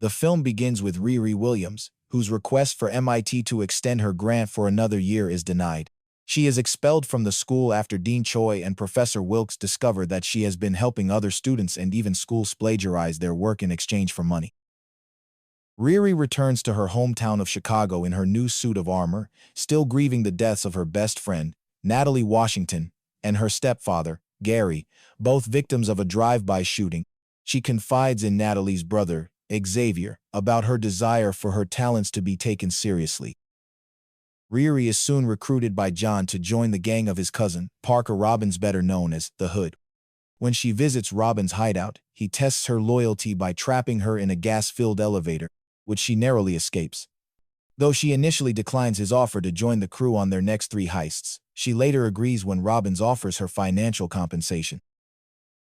The film begins with Riri Williams, whose request for MIT to extend her grant for another year is denied. She is expelled from the school after Dean Choi and Professor Wilkes discover that she has been helping other students and even schools plagiarize their work in exchange for money. Riri returns to her hometown of Chicago in her new suit of armor, still grieving the deaths of her best friend, Natalie Washington, and her stepfather, Gary, both victims of a drive-by shooting. She confides in Natalie's brother, Xavier, about her desire for her talents to be taken seriously. Riri is soon recruited by John to join the gang of his cousin, Parker Robbins, better known as the Hood. When she visits Robbins' hideout, he tests her loyalty by trapping her in a gas-filled elevator, which she narrowly escapes. Though she initially declines his offer to join the crew on their next 3 heists, she later agrees when Robbins offers her financial compensation.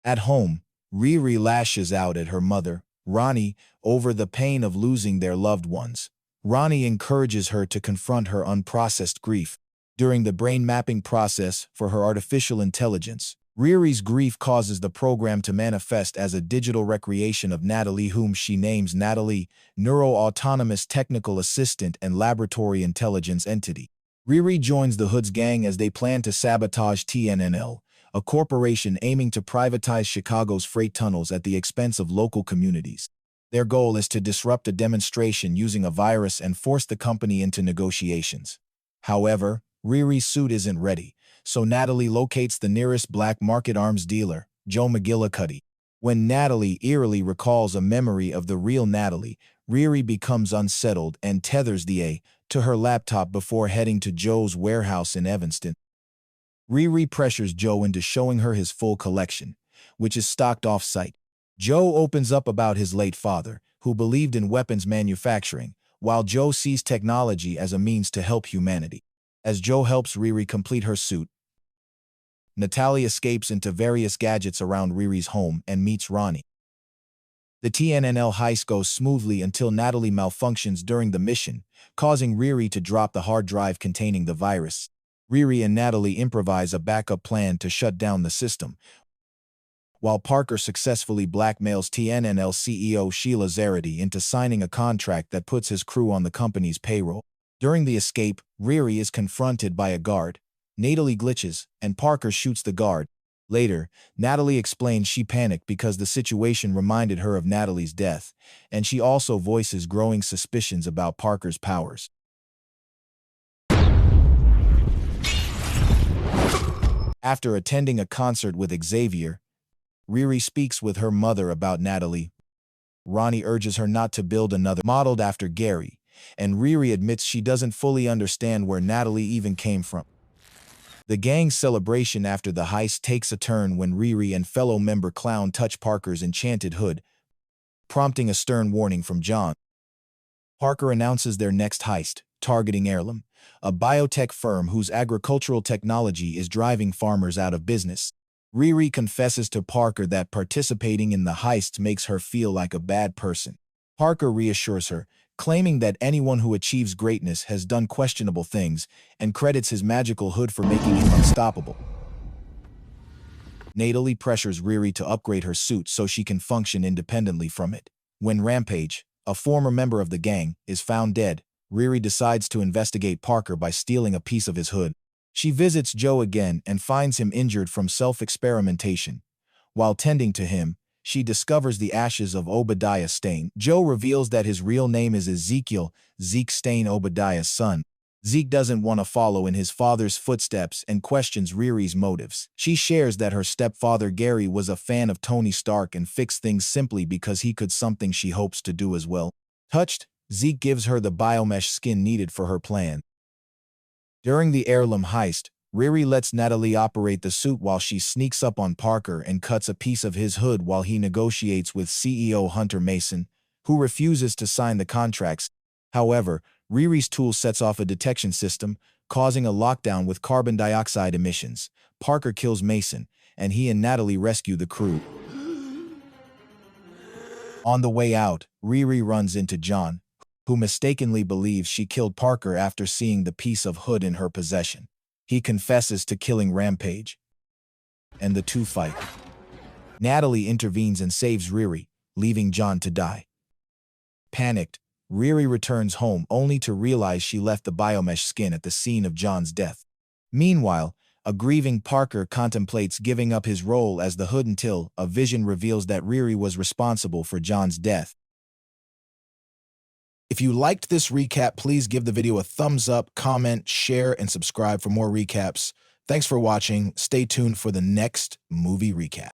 At home, Riri lashes out at her mother, Ronnie, over the pain of losing their loved ones. Ronnie encourages her to confront her unprocessed grief. During the brain mapping process for her artificial intelligence, Riri's grief causes the program to manifest as a digital recreation of Natalie, whom she names Natalie, Neuro-Autonomous Technical Assistant and Laboratory Intelligence Entity. Riri joins the Hood's gang as they plan to sabotage TNNL, a corporation aiming to privatize Chicago's freight tunnels at the expense of local communities. Their goal is to disrupt a demonstration using a virus and force the company into negotiations. However, Riri's suit isn't ready, so Natalie locates the nearest black market arms dealer, Joe McGillicuddy. When Natalie eerily recalls a memory of the real Natalie, Riri becomes unsettled and tethers the A to her laptop before heading to Joe's warehouse in Evanston. Riri pressures Joe into showing her his full collection, which is stocked off-site. Joe opens up about his late father, who believed in weapons manufacturing, while Joe sees technology as a means to help humanity. As Joe helps Riri complete her suit, Natalie escapes into various gadgets around Riri's home and meets Ronnie. The TNNL heist goes smoothly until Natalie malfunctions during the mission, causing Riri to drop the hard drive containing the virus. Riri and Natalie improvise a backup plan to shut down the system, while Parker successfully blackmails TNNL CEO Sheila Zarity into signing a contract that puts his crew on the company's payroll. During the escape, Riri is confronted by a guard. Natalie glitches, and Parker shoots the guard. Later, Natalie explains she panicked because the situation reminded her of Natalie's death, and she also voices growing suspicions about Parker's powers. After attending a concert with Xavier, Riri speaks with her mother about Natalie. Ronnie urges her not to build another modeled after Gary, and Riri admits she doesn't fully understand where Natalie even came from. The gang's celebration after the heist takes a turn when Riri and fellow member Clown touch Parker's enchanted hood, prompting a stern warning from John. Parker announces their next heist, targeting Heirloom, a biotech firm whose agricultural technology is driving farmers out of business. Riri confesses to Parker that participating in the heist makes her feel like a bad person. Parker reassures her, claiming that anyone who achieves greatness has done questionable things, and credits his magical hood for making him unstoppable. Natalie pressures Riri to upgrade her suit so she can function independently from it. When Rampage, a former member of the gang, is found dead, Riri decides to investigate Parker by stealing a piece of his hood. She visits Joe again and finds him injured from self-experimentation. While tending to him, she discovers the ashes of Obadiah Stane. Joe reveals that his real name is Ezekiel, Zeke Stane, Obadiah's son. Zeke doesn't want to follow in his father's footsteps and questions Riri's motives. She shares that her stepfather Gary was a fan of Tony Stark and fixed things simply because he could, something she hopes to do as well. Touched, Zeke gives her the biomesh skin needed for her plan. During the Heirloom heist, Riri lets Natalie operate the suit while she sneaks up on Parker and cuts a piece of his hood while he negotiates with CEO Hunter Mason, who refuses to sign the contracts. However, Riri's tool sets off a detection system, causing a lockdown with carbon dioxide emissions. Parker kills Mason, and he and Natalie rescue the crew. On the way out, Riri runs into John, who mistakenly believes she killed Parker after seeing the piece of hood in her possession. He confesses to killing Rampage, and the two fight. Natalie intervenes and saves Riri, leaving John to die. Panicked, Riri returns home only to realize she left the biomesh skin at the scene of John's death. Meanwhile, a grieving Parker contemplates giving up his role as the Hood until a vision reveals that Riri was responsible for John's death. If you liked this recap, please give the video a thumbs up, comment, share, and subscribe for more recaps. Thanks for watching. Stay tuned for the next movie recap.